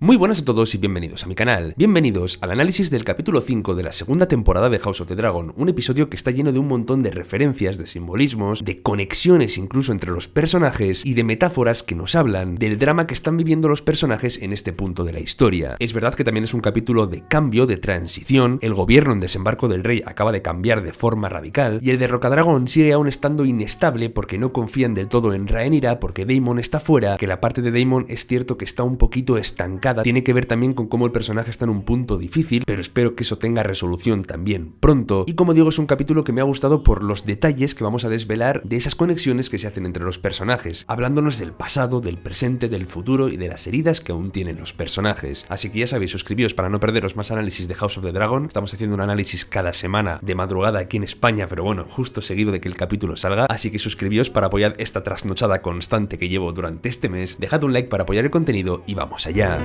Muy buenas a todos y bienvenidos a mi canal. Bienvenidos al análisis del capítulo 5 de la segunda temporada de House of the Dragon, un episodio que está lleno de un montón de referencias, de simbolismos, de conexiones incluso entre los personajes y de metáforas que nos hablan del drama que están viviendo los personajes en este punto de la historia. Es verdad que también es un capítulo de cambio, de transición, el gobierno en Desembarco del Rey acaba de cambiar de forma radical y el de Rocadragón sigue aún estando inestable porque no confían del todo en Rhaenyra, porque Daemon está fuera, que la parte de Daemon es cierto que está un poquito estancada. Tiene que ver también con cómo el personaje está en un punto difícil, pero espero que eso tenga resolución también pronto. Y como digo, es un capítulo que me ha gustado por los detalles que vamos a desvelar de esas conexiones que se hacen entre los personajes, hablándonos del pasado, del presente, del futuro y de las heridas que aún tienen los personajes. Así que ya sabéis, suscribíos para no perderos más análisis de House of the Dragon. Estamos haciendo un análisis cada semana de madrugada aquí en España, pero bueno, justo seguido de que el capítulo salga. Así que suscribíos para apoyar esta trasnochada constante que llevo durante este mes. Dejad un like para apoyar el contenido y vamos allá.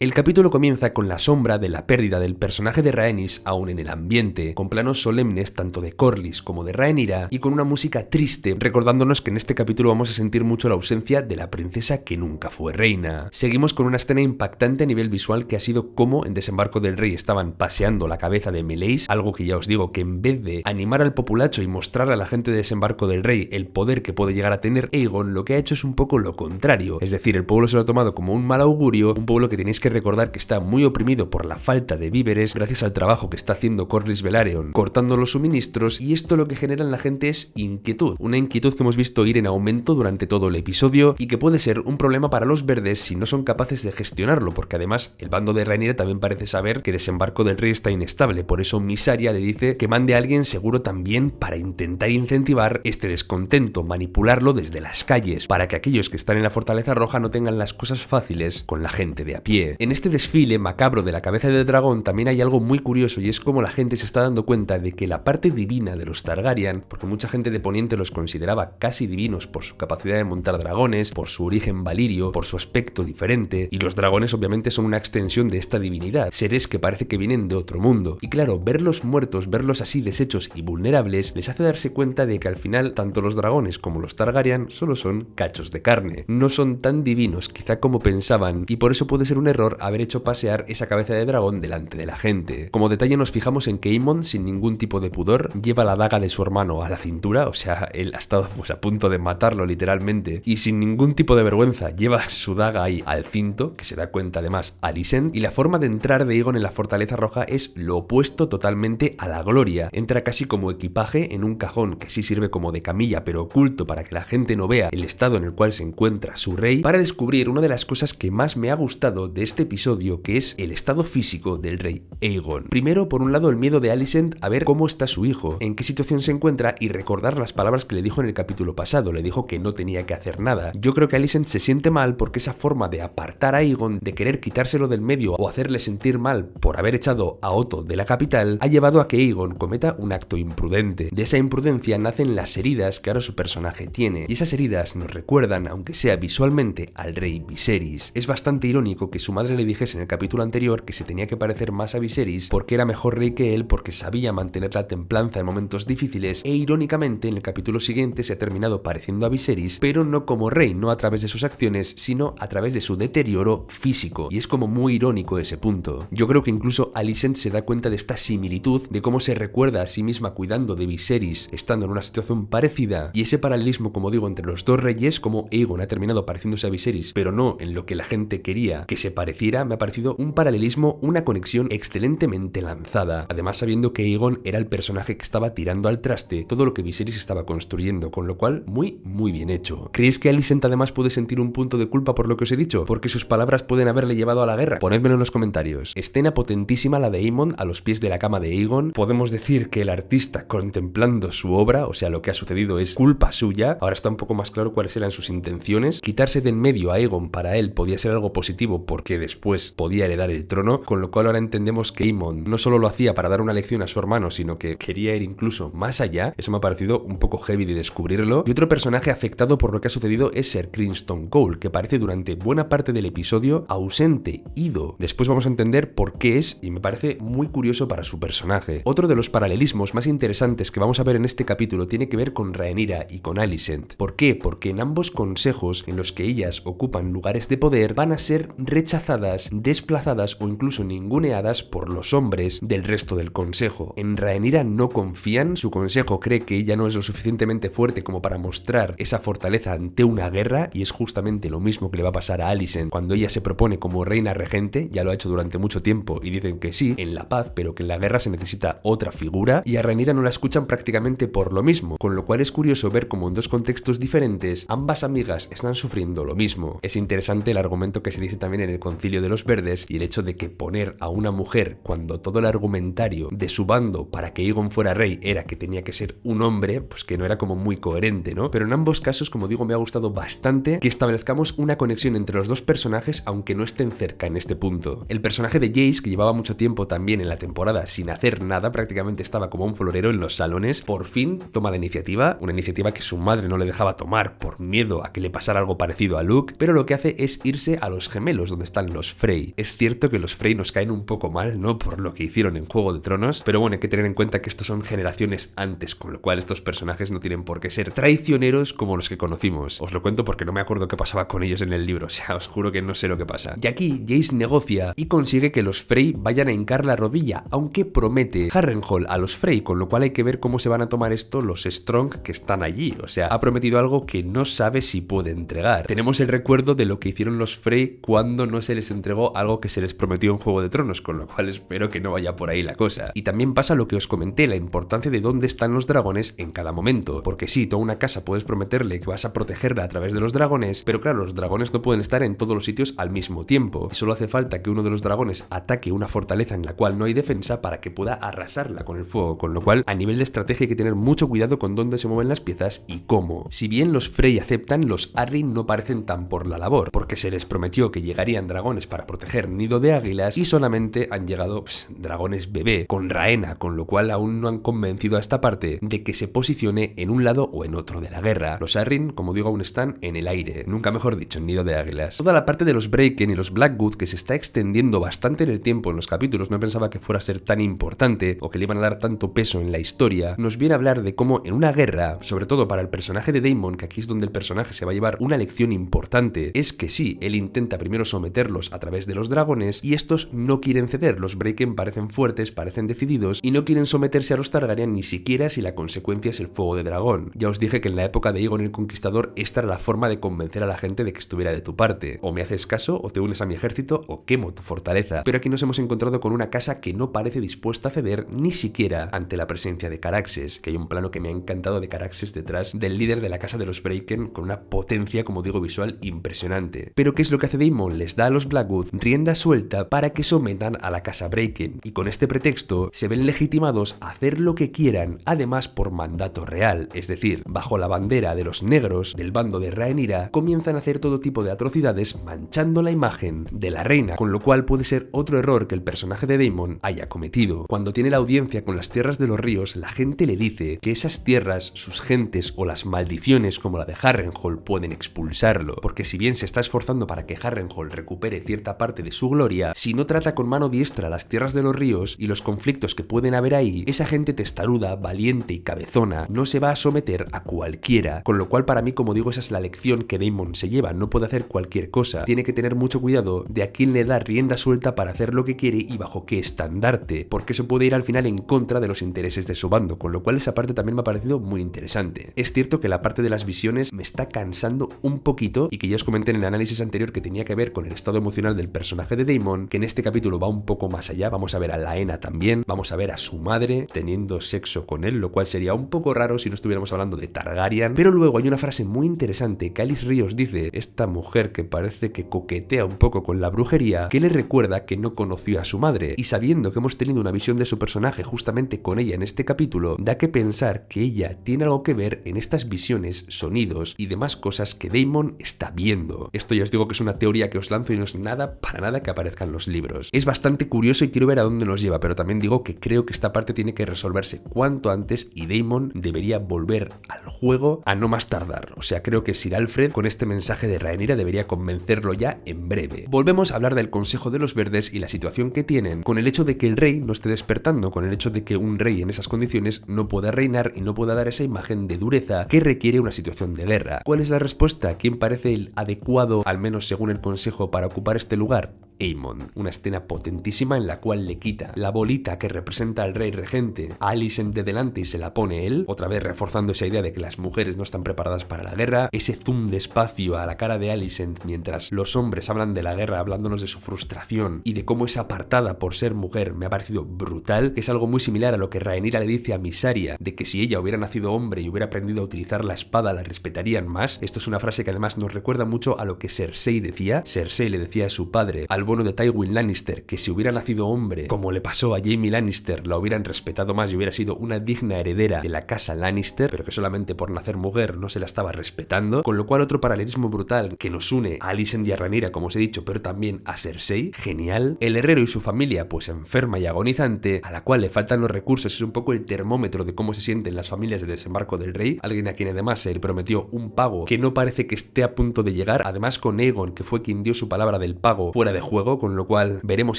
El capítulo comienza con la sombra de la pérdida del personaje de Rhaenys aún en el ambiente, con planos solemnes tanto de Corlys como de Rhaenyra y con una música triste, recordándonos que en este capítulo vamos a sentir mucho la ausencia de la princesa que nunca fue reina. Seguimos con una escena impactante a nivel visual que ha sido como en Desembarco del Rey estaban paseando la cabeza de Meleys, algo que ya os digo que en vez de animar al populacho y mostrar a la gente de Desembarco del Rey el poder que puede llegar a tener Aegon, lo que ha hecho es un poco lo contrario, es decir, el pueblo se lo ha tomado como un mal augurio, un pueblo que tenéis que recordar que está muy oprimido por la falta de víveres gracias al trabajo que está haciendo Corlys Velaryon cortando los suministros, y esto lo que genera en la gente es inquietud, una inquietud que hemos visto ir en aumento durante todo el episodio y que puede ser un problema para los verdes si no son capaces de gestionarlo, porque además el bando de Rhaenyra también parece saber que Desembarco del Rey está inestable, por eso Mysaria le dice que mande a alguien seguro también para intentar incentivar este descontento, manipularlo desde las calles, para que aquellos que están en la Fortaleza Roja no tengan las cosas fáciles con la gente de a pie. En este desfile macabro de la cabeza del dragón también hay algo muy curioso, y es como la gente se está dando cuenta de que la parte divina de los Targaryen, porque mucha gente de Poniente los consideraba casi divinos por su capacidad de montar dragones, por su origen valirio, por su aspecto diferente, y los dragones obviamente son una extensión de esta divinidad, seres que parece que vienen de otro mundo, y claro, verlos muertos, verlos así deshechos y vulnerables, les hace darse cuenta de que al final tanto los dragones como los Targaryen solo son cachos de carne, no son tan divinos quizá como pensaban, y por eso puede ser un error haber hecho pasear esa cabeza de dragón delante de la gente. Como detalle nos fijamos en que Aemon, sin ningún tipo de pudor, lleva la daga de su hermano a la cintura, o sea, él ha estado a punto de matarlo literalmente, y sin ningún tipo de vergüenza lleva su daga ahí al cinto, que se da cuenta además Alicent, y la forma de entrar de Aegon en la Fortaleza Roja es lo opuesto totalmente a la gloria. Entra casi como equipaje en un cajón que sí sirve como de camilla, pero oculto para que la gente no vea el estado en el cual se encuentra su rey, para descubrir una de las cosas que más me ha gustado de este episodio, que es el estado físico del rey Aegon. Primero, por un lado, el miedo de Alicent a ver cómo está su hijo, en qué situación se encuentra, y recordar las palabras que le dijo en el capítulo pasado. Le dijo que no tenía que hacer nada. Yo creo que Alicent se siente mal porque esa forma de apartar a Aegon, de querer quitárselo del medio o hacerle sentir mal por haber echado a Otto de la capital, ha llevado a que Aegon cometa un acto imprudente. De esa imprudencia nacen las heridas que ahora su personaje tiene, y esas heridas nos recuerdan, aunque sea visualmente, al rey Viserys. Es bastante irónico que su madre le dijese en el capítulo anterior que se tenía que parecer más a Viserys porque era mejor rey que él, porque sabía mantener la templanza en momentos difíciles, e irónicamente en el capítulo siguiente se ha terminado pareciendo a Viserys, pero no como rey, no a través de sus acciones, sino a través de su deterioro físico, y es como muy irónico ese punto. Yo creo que incluso Alicent se da cuenta de esta similitud, de cómo se recuerda a sí misma cuidando de Viserys estando en una situación parecida, y ese paralelismo, como digo, entre los dos reyes, como Aegon ha terminado pareciéndose a Viserys, pero no en lo que la gente quería que se pareciera, me ha parecido un paralelismo, una conexión excelentemente lanzada, además sabiendo que Aegon era el personaje que estaba tirando al traste todo lo que Viserys estaba construyendo, con lo cual muy bien hecho. ¿Creéis que Alicent además puede sentir un punto de culpa por lo que os he dicho? ¿Porque sus palabras pueden haberle llevado a la guerra? Ponedmelo en los comentarios. Escena potentísima la de Aemon a los pies de la cama de Aegon. Podemos decir que el artista contemplando su obra, o sea, lo que ha sucedido es culpa suya. Ahora está un poco más claro cuáles eran sus intenciones. Quitarse de en medio a Aegon para él podía ser algo positivo porque después podía heredar el trono, con lo cual ahora entendemos que Aemon no solo lo hacía para dar una lección a su hermano, sino que quería ir incluso más allá. Eso me ha parecido un poco heavy de descubrirlo. Y otro personaje afectado por lo que ha sucedido es Ser Criston Cole, que parece durante buena parte del episodio ausente, ido. Después vamos a entender por qué es, y me parece muy curioso para su personaje. Otro de los paralelismos más interesantes que vamos a ver en este capítulo tiene que ver con Rhaenyra y con Alicent. ¿Por qué? Porque en ambos consejos en los que ellas ocupan lugares de poder van a ser rechazadas, desplazadas o incluso ninguneadas por los hombres del resto del consejo. En Rhaenyra no confían, su consejo cree que ella no es lo suficientemente fuerte como para mostrar esa fortaleza ante una guerra, y es justamente lo mismo que le va a pasar a Alicent cuando ella se propone como reina regente. Ya lo ha hecho durante mucho tiempo y dicen que sí, en la paz, pero que en la guerra se necesita otra figura, y a Rhaenyra no la escuchan prácticamente por lo mismo, con lo cual es curioso ver cómo en dos contextos diferentes ambas amigas están sufriendo lo mismo. Es interesante el argumento que se dice también en el Concilio de los Verdes y el hecho de que poner a una mujer cuando todo el argumentario de su bando para que Aegon fuera rey era que tenía que ser un hombre, pues que no era como muy coherente, ¿no? Pero en ambos casos, como digo, me ha gustado bastante que establezcamos una conexión entre los dos personajes, aunque no estén cerca en este punto. El personaje de Jace, que llevaba mucho tiempo también en la temporada sin hacer nada, prácticamente estaba como un florero en los salones, por fin toma la iniciativa, una iniciativa que su madre no le dejaba tomar por miedo a que le pasara algo parecido a Luke, pero lo que hace es irse a los gemelos donde están los Frey. Es cierto que los Frey nos caen un poco mal, ¿no? Por lo que hicieron en Juego de Tronos, pero bueno, hay que tener en cuenta que estos son generaciones antes, con lo cual estos personajes no tienen por qué ser traicioneros como los que conocimos. Os lo cuento porque no me acuerdo qué pasaba con ellos en el libro, o sea, os juro que no sé lo que pasa. Y aquí Jace negocia y consigue que los Frey vayan a hincar la rodilla, aunque promete Harrenhal a los Frey, con lo cual hay que ver cómo se van a tomar esto los Strong que están allí. O sea, ha prometido algo que no sabe si puede entregar. Tenemos el recuerdo de lo que hicieron los Frey cuando no se les entregó algo que se les prometió en Juego de Tronos, con lo cual espero que no vaya por ahí la cosa. Y también pasa lo que os comenté, la importancia de dónde están los dragones en cada momento, porque sí, toda una casa puedes prometerle que vas a protegerla a través de los dragones, pero claro, los dragones no pueden estar en todos los sitios al mismo tiempo. Solo hace falta que uno de los dragones ataque una fortaleza en la cual no hay defensa para que pueda arrasarla con el fuego, con lo cual a nivel de estrategia hay que tener mucho cuidado con dónde se mueven las piezas y cómo. Si bien los Frey aceptan, los Arryn no parecen tan por la labor, porque se les prometió que llegarían dragones para proteger Nido de Águilas y solamente han llegado dragones bebé con Rhaena, con lo cual aún no han convencido a esta parte de que se posicione en un lado o en otro de la guerra. Los Arryn, como digo, aún están en el aire, nunca mejor dicho, en Nido de Águilas. Toda la parte de los Bracken y los Blackwood, que se está extendiendo bastante en el tiempo en los capítulos, no pensaba que fuera a ser tan importante o que le iban a dar tanto peso en la historia, nos viene a hablar de cómo en una guerra, sobre todo para el personaje de Daemon, que aquí es donde el personaje se va a llevar una lección importante, es que sí, él intenta primero someterlos a través de los dragones y estos no quieren ceder. Los Bracken parecen fuertes, parecen decididos y no quieren someterse a los Targaryen ni siquiera si la consecuencia es el fuego de dragón. Ya os dije que en la época de Aegon el Conquistador esta era la forma de convencer a la gente de que estuviera de tu parte. O me haces caso, o te unes a mi ejército, o quemo tu fortaleza. Pero aquí nos hemos encontrado con una casa que no parece dispuesta a ceder ni siquiera ante la presencia de Caraxes, que hay un plano que me ha encantado de Caraxes detrás del líder de la casa de los Bracken con una potencia, como digo, visual impresionante. Pero ¿qué es lo que hace Daemon? Les da a los Blackwood rienda suelta para que sometan a la casa Bracken, y con este pretexto se ven legitimados a hacer lo que quieran, además por mandato real, es decir, bajo la bandera de los negros del bando de Rhaenyra, comienzan a hacer todo tipo de atrocidades manchando la imagen de la reina, con lo cual puede ser otro error que el personaje de Daemon haya cometido. Cuando tiene la audiencia con las tierras de los ríos, la gente le dice que esas tierras, sus gentes o las maldiciones como la de Harrenhal pueden expulsarlo, porque si bien se está esforzando para que Harrenhal recupere cierta parte de su gloria, si no trata con mano diestra las tierras de los ríos y los conflictos que pueden haber ahí, esa gente testaruda, valiente y cabezona no se va a someter a cualquiera, con lo cual para mí, como digo, esa es la lección que Daemon se lleva. No puede hacer cualquier cosa, tiene que tener mucho cuidado de a quién le da rienda suelta para hacer lo que quiere y bajo qué estandarte, porque eso puede ir al final en contra de los intereses de su bando, con lo cual esa parte también me ha parecido muy interesante. Es cierto que la parte de las visiones me está cansando un poquito y que ya os comenté en el análisis anterior que tenía que ver con el estado emocional del personaje de Daemon, que en este capítulo va un poco más allá. Vamos a ver a Laena también, vamos a ver a su madre teniendo sexo con él, lo cual sería un poco raro si no estuviéramos hablando de Targaryen, pero luego hay una frase muy interesante que Alice Ríos dice, esta mujer que parece que coquetea un poco con la brujería, que le recuerda que no conoció a su madre, y sabiendo que hemos tenido una visión de su personaje justamente con ella en este capítulo, da que pensar que ella tiene algo que ver en estas visiones, sonidos y demás cosas que Daemon está viendo. Esto ya os digo que es una teoría que os lanzo y no esperemos nada, para nada que aparezcan los libros. Es bastante curioso y quiero ver a dónde nos lleva, pero también digo que creo que esta parte tiene que resolverse cuanto antes y Daemon debería volver al juego a no más tardar. O sea, creo que Sir Alfred con este mensaje de Rhaenyra debería convencerlo ya en breve. Volvemos a hablar del Consejo de los Verdes y la situación que tienen con el hecho de que el rey no esté despertando, con el hecho de que un rey en esas condiciones no pueda reinar y no pueda dar esa imagen de dureza que requiere una situación de guerra. ¿Cuál es la respuesta? ¿Quién parece el adecuado, al menos según el Consejo, para ocupar este lugar? Aemon, una escena potentísima en la cual le quita la bolita que representa al rey regente a Alicent de delante y se la pone él, otra vez reforzando esa idea de que las mujeres no están preparadas para la guerra, ese zoom de espacio a la cara de Alicent mientras los hombres hablan de la guerra, hablándonos de su frustración y de cómo es apartada por ser mujer, me ha parecido brutal, que es algo muy similar a lo que Rhaenyra le dice a Mysaria, de que si ella hubiera nacido hombre y hubiera aprendido a utilizar la espada la respetarían más. Esto es una frase que además nos recuerda mucho a lo que Cersei decía. Cersei le decía a su padre, al bueno de Tywin Lannister, que si hubiera nacido hombre, como le pasó a Jaime Lannister, la hubieran respetado más y hubiera sido una digna heredera de la casa Lannister, pero que solamente por nacer mujer no se la estaba respetando, con lo cual otro paralelismo brutal que nos une a Alicent y a Rhaenyra, como os he dicho, pero también a Cersei, genial. El herrero y su familia, pues enferma y agonizante, a la cual le faltan los recursos, es un poco el termómetro de cómo se sienten las familias de desembarco del rey, alguien a quien además se le prometió un pago que no parece que esté a punto de llegar, además con Aegon, que fue quien dio su palabra del pago fuera de juego, con lo cual veremos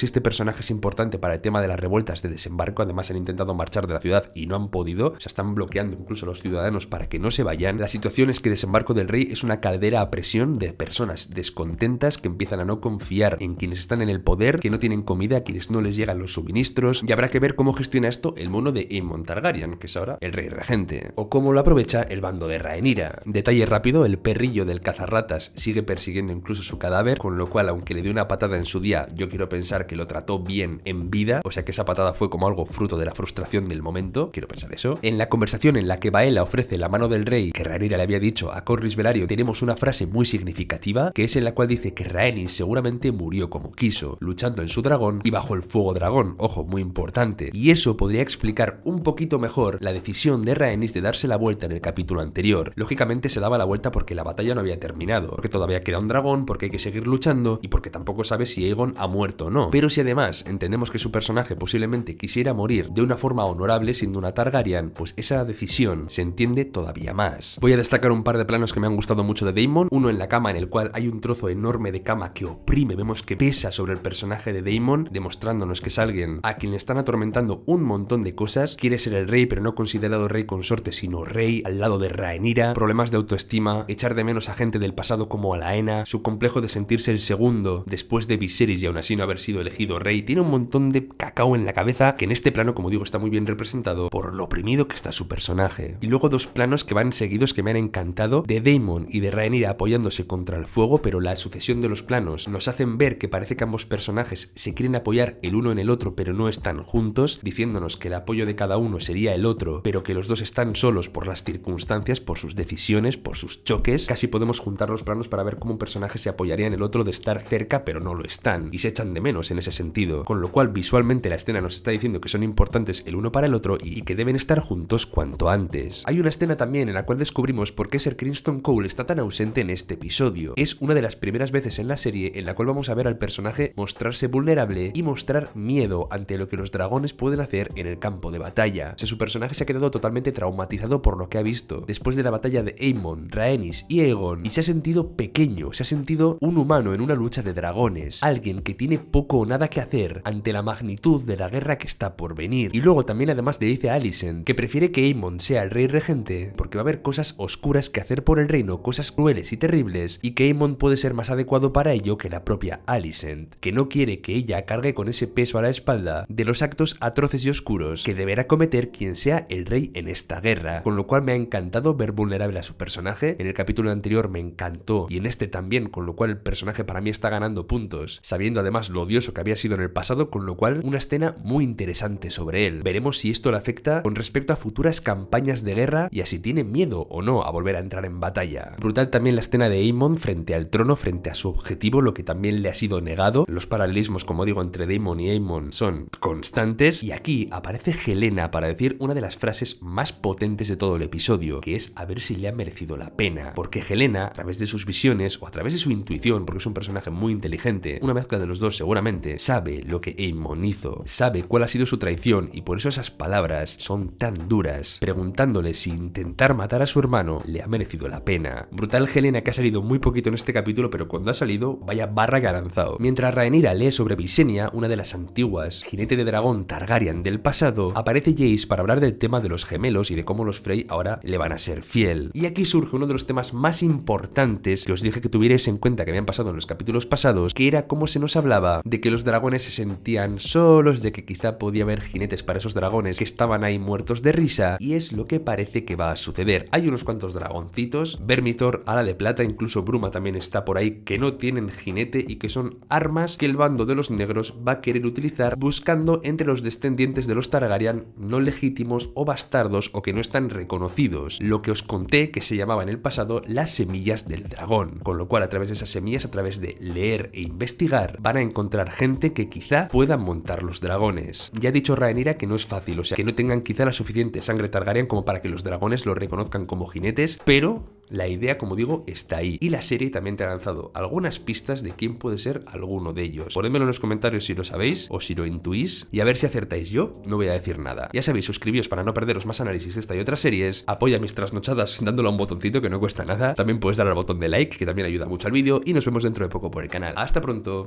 si este personaje es importante para el tema de las revueltas de desembarco. Además han intentado marchar de la ciudad y no han podido, o sea, están bloqueando incluso a los ciudadanos para que no se vayan. La situación es que Desembarco del Rey es una caldera a presión de personas descontentas que empiezan a no confiar en quienes están en el poder, que no tienen comida, a quienes no les llegan los suministros, y habrá que ver cómo gestiona esto el mono de Aemon Targaryen, que es ahora el rey regente, o cómo lo aprovecha el bando de Rhaenyra. Detalle rápido, el perrillo del cazarratas sigue persiguiendo incluso su cadáver, con lo cual aunque le dio una patada en su día, yo quiero pensar que lo trató bien en vida, o sea que esa patada fue como algo fruto de la frustración del momento, quiero pensar eso. En la conversación en la que Baela ofrece la mano del rey que Rhaenyra le había dicho a Corlys Velaryon, tenemos una frase muy significativa, que es en la cual dice que Rhaenys seguramente murió como quiso, luchando en su dragón y bajo el fuego dragón, ojo, muy importante, y eso podría explicar un poquito mejor la decisión de Rhaenys de darse la vuelta en el capítulo anterior. Lógicamente se daba la vuelta porque la batalla no había terminado, porque todavía queda un dragón, porque hay que seguir luchando y porque tampoco sabe si Aegon ha muerto o no. Pero si además entendemos que su personaje posiblemente quisiera morir de una forma honorable siendo una Targaryen, pues esa decisión se entiende todavía más. Voy a destacar un par de planos que me han gustado mucho de Daemon, uno en la cama en el cual hay un trozo enorme de cama que oprime, vemos que pesa sobre el personaje de Daemon, demostrándonos que es alguien a quien le están atormentando un montón de cosas, quiere ser el rey pero no considerado rey consorte sino rey, al lado de Rhaenyra, problemas de autoestima, echar de menos a gente del pasado como a Laena, su complejo de sentirse el segundo después de Viserys y aún así no haber sido elegido rey, tiene un montón de cacao en la cabeza que en este plano, como digo, está muy bien representado por lo oprimido que está su personaje. Y luego dos planos que van seguidos que me han encantado, de Daemon y de Rhaenyra apoyándose contra el fuego, pero la sucesión de los planos nos hacen ver que parece que ambos personajes se quieren apoyar el uno en el otro pero no están juntos, diciéndonos que el apoyo de cada uno sería el otro, pero que los dos están solos por las circunstancias, por sus decisiones, por sus choques. Casi podemos juntar los planos para ver cómo un personaje se apoyaría en el otro de estar cerca pero no lo están, y se echan de menos en ese sentido, con lo cual visualmente la escena nos está diciendo que son importantes el uno para el otro y que deben estar juntos cuanto antes. Hay una escena también en la cual descubrimos por qué Ser Criston Cole está tan ausente en este episodio. Es una de las primeras veces en la serie en la cual vamos a ver al personaje mostrarse vulnerable y mostrar miedo ante lo que los dragones pueden hacer en el campo de batalla. O sea, su personaje se ha quedado totalmente traumatizado por lo que ha visto después de la batalla de Aemon, Rhaenys y Aegon, y se ha sentido pequeño, se ha sentido un humano en una lucha de dragones, alguien que tiene poco o nada que hacer ante la magnitud de la guerra que está por venir. Y luego también además le dice a Alicent que prefiere que Aemon sea el rey regente porque va a haber cosas oscuras que hacer por el reino, cosas crueles y terribles, y que Aemon puede ser más adecuado para ello que la propia Alicent, que no quiere que ella cargue con ese peso a la espalda de los actos atroces y oscuros que deberá cometer quien sea el rey en esta guerra, con lo cual me ha encantado ver vulnerable a su personaje. En el capítulo anterior me encantó y en este también, con lo cual el personaje para mí está ganando puntos, sabiendo además lo odioso que había sido en el pasado, con lo cual una escena muy interesante sobre él. Veremos si esto le afecta con respecto a futuras campañas de guerra y a si tiene miedo o no a volver a entrar en batalla. Brutal también la escena de Aemon frente al trono, frente a su objetivo, lo que también le ha sido negado. Los paralelismos, como digo, entre Daemon y Aemon son constantes, y aquí aparece Helena para decir una de las frases más potentes de todo el episodio, que es a ver si le ha merecido la pena, porque Helena, a través de sus visiones o a través de su intuición, porque es un personaje muy inteligente, Joffrey, una mezcla de los dos seguramente, sabe lo que Aemon hizo, sabe cuál ha sido su traición y por eso esas palabras son tan duras, preguntándole si intentar matar a su hermano le ha merecido la pena. Brutal Helena, que ha salido muy poquito en este capítulo, pero cuando ha salido, vaya barra que ha lanzado. Mientras Rhaenyra lee sobre Visenya, una de las antiguas jinete de dragón Targaryen del pasado, aparece Jace para hablar del tema de los gemelos y de cómo los Frey ahora le van a ser fiel. Y aquí surge uno de los temas más importantes que os dije que tuvierais en cuenta que habían pasado en los capítulos pasados, que era cómo se nos hablaba de que los dragones se sentían solos, de que quizá podía haber jinetes para esos dragones que estaban ahí muertos de risa, y es lo que parece que va a suceder. Hay unos cuantos dragoncitos, Vermithor, Ala de Plata, incluso Bruma también está por ahí, que no tienen jinete y que son armas que el bando de los negros va a querer utilizar buscando entre los descendientes de los Targaryen no legítimos o bastardos o que no están reconocidos, lo que os conté que se llamaba en el pasado las semillas del dragón, con lo cual a través de esas semillas, a través de leer e investigar, van a encontrar gente que quizá puedan montar los dragones. Ya ha dicho Rhaenyra que no es fácil, o sea, que no tengan quizá la suficiente sangre Targaryen como para que los dragones los reconozcan como jinetes, pero la idea, como digo, está ahí. Y la serie también te ha lanzado algunas pistas de quién puede ser alguno de ellos. Ponedmelo en los comentarios si lo sabéis o si lo intuís y a ver si acertáis. Yo no voy a decir nada. Ya sabéis, suscribíos para no perderos más análisis de esta y otras series. Apoya mis trasnochadas dándole a un botoncito que no cuesta nada. También puedes dar al botón de like, que también ayuda mucho al vídeo. Y nos vemos dentro de poco por el canal. ¡Hasta pronto!